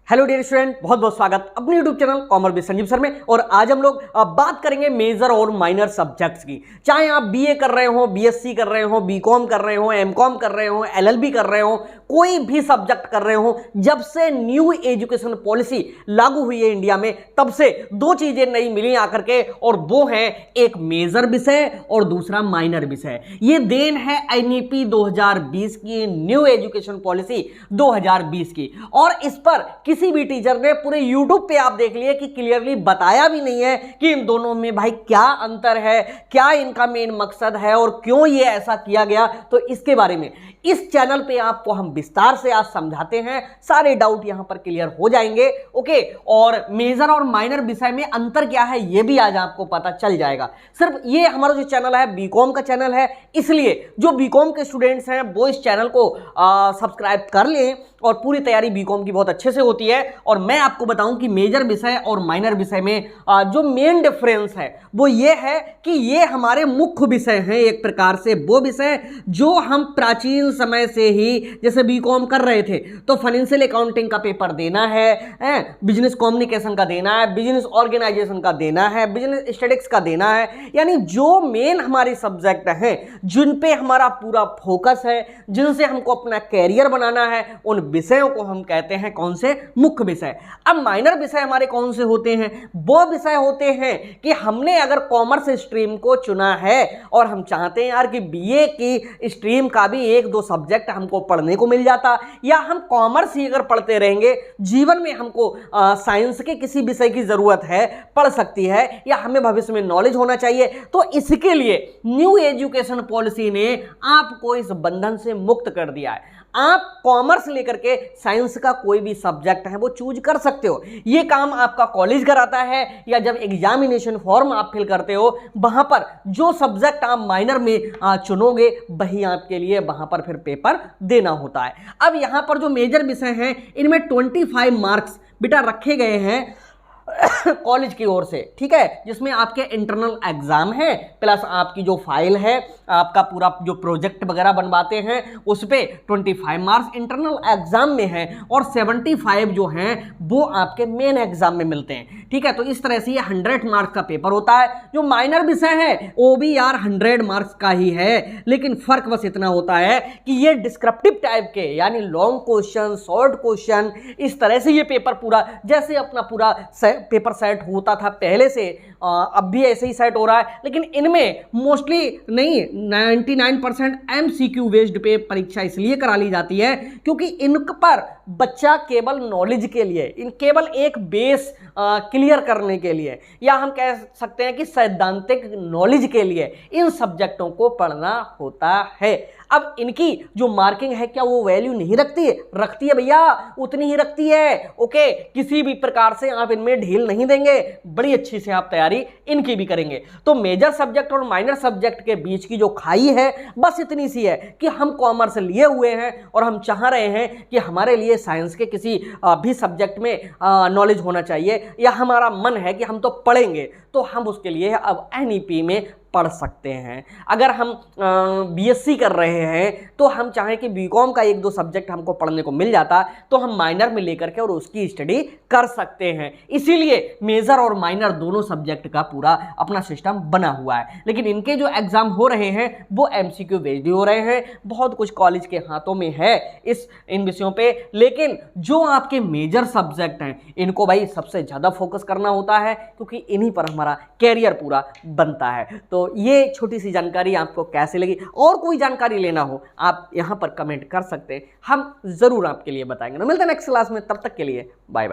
Hello dear student, बहुत बहुत स्वागत अपने YouTube channel commerce with Sanjeev sir में। और आज हम लोग बात करेंगे मेजर और माइनर सब्जेक्ट्स की। चाहे आप बीए कर रहे हो, बीएससी कर रहे हो, बीकॉम कर रहे हो, एमकॉम कर रहे हो, एलएलबी कर रहे हो, कोई भी सब्जेक्ट कर रहे हो, जब से न्यू एजुकेशन पॉलिसी लागू हुई है इंडिया में, तब से दो चीजें नई मिली आकर के, और वो है एक मेजर विषय और दूसरा माइनर विषय। ये देन है एनईपी 2020 की, न्यू एजुकेशन पॉलिसी 2020 की। और इस पर किसी भी टीचर ने पूरे YouTube पे आप देख लिए कि क्लियरली बताया भी नहीं है कि इन दोनों में भाई क्या अंतर है, क्या इनका मेन मकसद है और क्यों ये ऐसा किया गया। तो इसके बारे में इस चैनल पे आपको हम विस्तार से आज समझाते हैं, सारे डाउट यहां पर क्लियर हो जाएंगे। ओके, और मेजर और माइनर विषय में अंतर क्या है ये भी आज आपको पता चल जाएगा। सिर्फ ये हमारा जो चैनल है बीकॉम का चैनल है, इसलिए जो बीकॉम के स्टूडेंट्स हैं वो इस चैनल को सब्सक्राइब कर लें, और पूरी तैयारी बीकॉम की बहुत अच्छे से होती है। और मैं आपको बताऊं कि मेजर विषय और माइनर विषय में जो मेन डिफरेंस है वो ये है कि ये हमारे मुख्य विषय हैं, एक प्रकार से वो विषय जो हम प्राचीन समय से ही जैसे बीकॉम कर रहे थे तो फाइनेंशियल अकाउंटिंग का पेपर देना है, बिजनेस कम्युनिकेशन का देना है, बिजनेस ऑर्गेनाइजेशन का देना है, बिजनेस स्टैटिस्टिक्स का देना है। यानी जो मेन हमारे सब्जेक्ट हैं जिन पे हमारा पूरा फोकस है, जिनसे हमको अपना कैरियर बनाना है, उन विषयों को हम कहते हैं कौन से, मुख्य विषय। अब माइनर विषय हमारे कौन से होते हैं? वो विषय होते हैं कि हमने अगर कॉमर्स स्ट्रीम को चुना है और हम चाहते हैं यार कि बीए की स्ट्रीम का भी एक दो सब्जेक्ट हमको पढ़ने को मिल जाता, या हम कॉमर्स ही अगर पढ़ते रहेंगे, जीवन में हमको साइंस के किसी विषय की जरूरत है, पढ़ सकती है, या हमें भविष्य में नॉलेज होना चाहिए, तो इसके लिए न्यू एजुकेशन पॉलिसी ने आपको इस बंधन से मुक्त कर दिया है। आप कॉमर्स लेकर के साइंस का कोई भी सब्जेक्ट है वो चूज कर सकते हो। ये काम आपका कॉलेज कराता है, या जब एग्जामिनेशन फॉर्म आप फिल करते हो वहां पर जो सब्जेक्ट आप माइनर में चुनोगे वही आपके लिए वहां पर फिर पेपर देना होता है। अब यहां पर जो मेजर विषय हैं इनमें 25 मार्क्स बेटा रखे गए हैं कॉलेज की ओर से, ठीक है, जिसमें आपके इंटरनल एग्जाम है, प्लस आपकी जो फाइल है, आपका पूरा जो प्रोजेक्ट वगैरह बनवाते हैं उस पे 25 मार्क्स इंटरनल एग्जाम में है, और 75 जो हैं वो आपके मेन एग्जाम में मिलते हैं। ठीक है, तो इस तरह से ये 100 मार्क्स का पेपर होता है। जो माइनर विषय है वो भी यार 100 मार्क्स का ही है, लेकिन फर्क बस इतना होता है कि ये डिस्क्रिप्टिव टाइप के, यानी लॉन्ग क्वेश्चन, शॉर्ट क्वेश्चन, इस तरह से ये पेपर पूरा जैसे अपना पूरा पेपर सेट होता था पहले से, अब भी ऐसे ही सेट हो रहा है। लेकिन इनमें मोस्टली नहीं, 99% MCQ बेस्ड पे परीक्षा इसलिए करा ली जाती है क्योंकि इन पर बच्चा केवल नॉलेज के लिए, इन केवल एक बेस क्लियर करने के लिए, या हम कह सकते हैं कि सैद्धांतिक नॉलेज के लिए इन सब्जेक्टों को पढ़ना होता है। अब इनकी जो मार्किंग है क्या वो वैल्यू नहीं रखती है? रखती है भैया, उतनी ही रखती है। ओके, किसी भी प्रकार से आप इनमें ढील नहीं देंगे, बड़ी अच्छी से आप तैयारी इनकी भी करेंगे। तो मेजर सब्जेक्ट और माइनर सब्जेक्ट के बीच की जो खाई है बस इतनी सी है कि हम कॉमर्स लिए हुए हैं और हम चाह रहे हैं कि हमारे लिए साइंस के किसी भी सब्जेक्ट में नॉलेज होना चाहिए, या हमारा मन है कि हम तो पढ़ेंगे, तो हम उसके लिए अब एनईपी में पढ़ सकते हैं। अगर हम बीएससी कर रहे हैं तो हम चाहें कि बीकॉम का एक दो सब्जेक्ट हमको पढ़ने को मिल जाता, तो हम माइनर में लेकर के और उसकी स्टडी कर सकते हैं। इसीलिए मेजर और माइनर दोनों सब्जेक्ट का पूरा अपना सिस्टम बना हुआ है। लेकिन इनके जो एग्जाम हो रहे हैं वो MCQ बेस्ड हो रहे हैं। बहुत कुछ कॉलेज के हाथों में है इन विषयों पे, लेकिन जो आपके मेजर सब्जेक्ट हैं इनको भाई सबसे ज्यादा फोकस करना होता है, क्योंकि इन्हीं पर हमारा कैरियर पूरा बनता है। तो ये छोटी सी जानकारी आपको कैसे लगी? और कोई जानकारी लेना हो आप यहां पर कमेंट कर सकते हैं, हम जरूर आपके लिए बताएंगे। तो मिलते हैं नेक्स्ट क्लास में, तब तक के लिए बाय बाय।